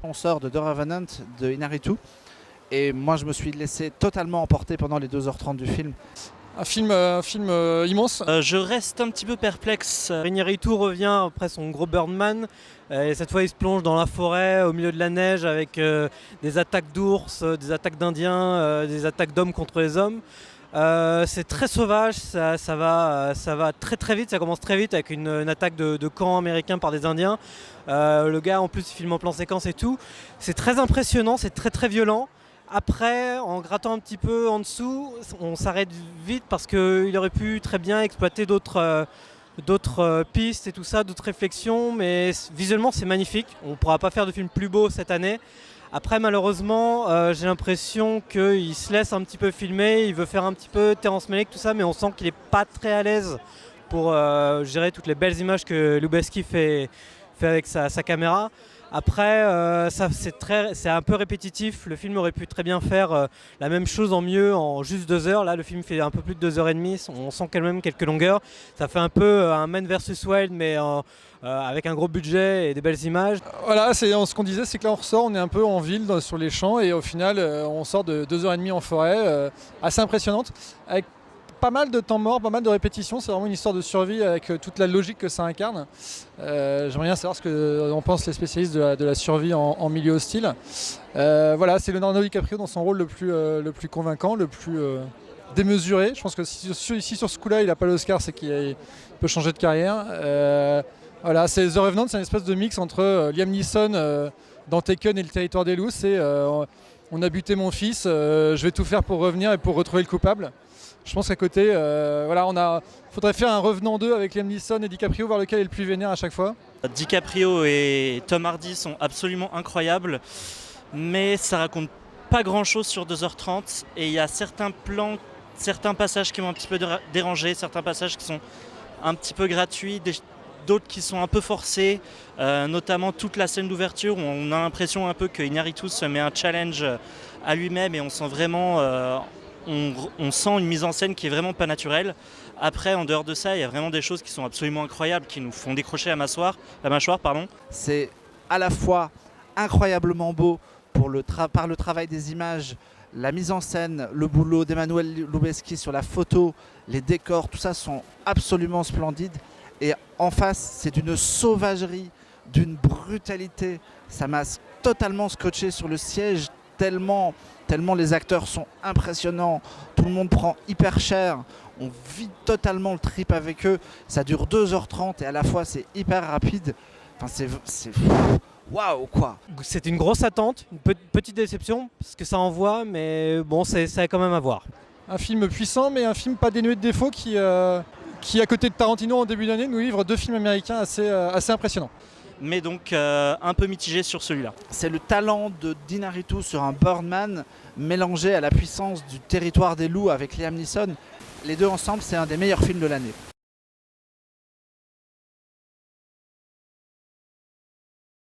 On sort de The Revenant de Inarritu et moi je me suis laissé totalement emporter pendant les 2h30 du film. Un film immense. Je reste un petit peu perplexe. Inarritu revient après son gros Birdman et cette fois il se plonge dans la forêt au milieu de la neige avec des attaques d'ours, des attaques d'indiens, des attaques d'hommes contre les hommes. C'est très sauvage, ça va très très vite, ça commence très vite avec une attaque de camp américain par des indiens. Le gars en plus il filme en plan séquence et tout. C'est très impressionnant, c'est très très violent. Après, en grattant un petit peu en dessous, on s'arrête vite parce qu'il aurait pu très bien exploiter d'autres pistes et tout ça, d'autres réflexions, mais visuellement c'est magnifique. On ne pourra pas faire de film plus beau cette année. Après, malheureusement, j'ai l'impression qu'il se laisse un petit peu filmer, il veut faire un petit peu Terrence Malick, tout ça, mais on sent qu'il n'est pas très à l'aise pour gérer toutes les belles images que Lubezki fait avec sa caméra. Après, c'est un peu répétitif. Le film aurait pu très bien faire la même chose en mieux en juste 2 heures. Là, le film fait un peu plus de 2h30. On sent quand même quelques longueurs. Ça fait un peu un Man vs Wild, mais avec un gros budget et des belles images. Voilà, ce qu'on disait, c'est que là on ressort, on est un peu en ville sur les champs et au final on sort de 2h30 en forêt, assez impressionnante, avec pas mal de temps mort, pas mal de répétitions. C'est vraiment une histoire de survie avec toute la logique que ça incarne. J'aimerais bien savoir ce qu'en pensent les spécialistes de la survie en milieu hostile. Voilà, c'est Leonardo DiCaprio dans son rôle le plus convaincant, le plus démesuré. Je pense que si sur ce coup-là il n'a pas l'Oscar, c'est qu'il peut changer de carrière. Voilà, c'est The Revenant, c'est une espèce de mix entre Liam Neeson dans Taken et Le Territoire des loups. C'est on a buté mon fils, je vais tout faire pour revenir et pour retrouver le coupable. Je pense qu'à côté, faudrait faire un Revenant 2 avec Liam Neeson et DiCaprio, voir lequel est le plus vénère à chaque fois. DiCaprio et Tom Hardy sont absolument incroyables, mais ça raconte pas grand-chose sur 2h30 et il y a certains plans, certains passages qui m'ont un petit peu dérangé, certains passages qui sont un petit peu gratuits, d'autres qui sont un peu forcés, notamment toute la scène d'ouverture où on a l'impression un peu que Inarritu se met un challenge à lui-même et on sent vraiment... On sent une mise en scène qui est vraiment pas naturelle. Après, en dehors de ça, il y a vraiment des choses qui sont absolument incroyables, qui nous font décrocher la mâchoire. C'est à la fois incroyablement beau par le travail des images, la mise en scène, le boulot d'Emmanuel Lubezki sur la photo, les décors, tout ça sont absolument splendides. Et en face, c'est d'une sauvagerie, d'une brutalité. Ça m'a totalement scotché sur le siège, tellement les acteurs sont impressionnants, tout le monde prend hyper cher, on vit totalement le trip avec eux, ça dure 2h30 et à la fois c'est hyper rapide, enfin c'est waouh quoi. C'est une grosse attente, une petite déception, parce que ça envoie, mais bon, c'est quand même à voir. Un film puissant, mais un film pas dénué de défauts qui à côté de Tarantino en début d'année, nous livre 2 films américains assez impressionnants. Mais donc un peu mitigé sur celui-là. C'est le talent d'Inarritu sur un Birdman mélangé à la puissance du Territoire des loups avec Liam Neeson. Les deux ensemble, c'est un des meilleurs films de l'année.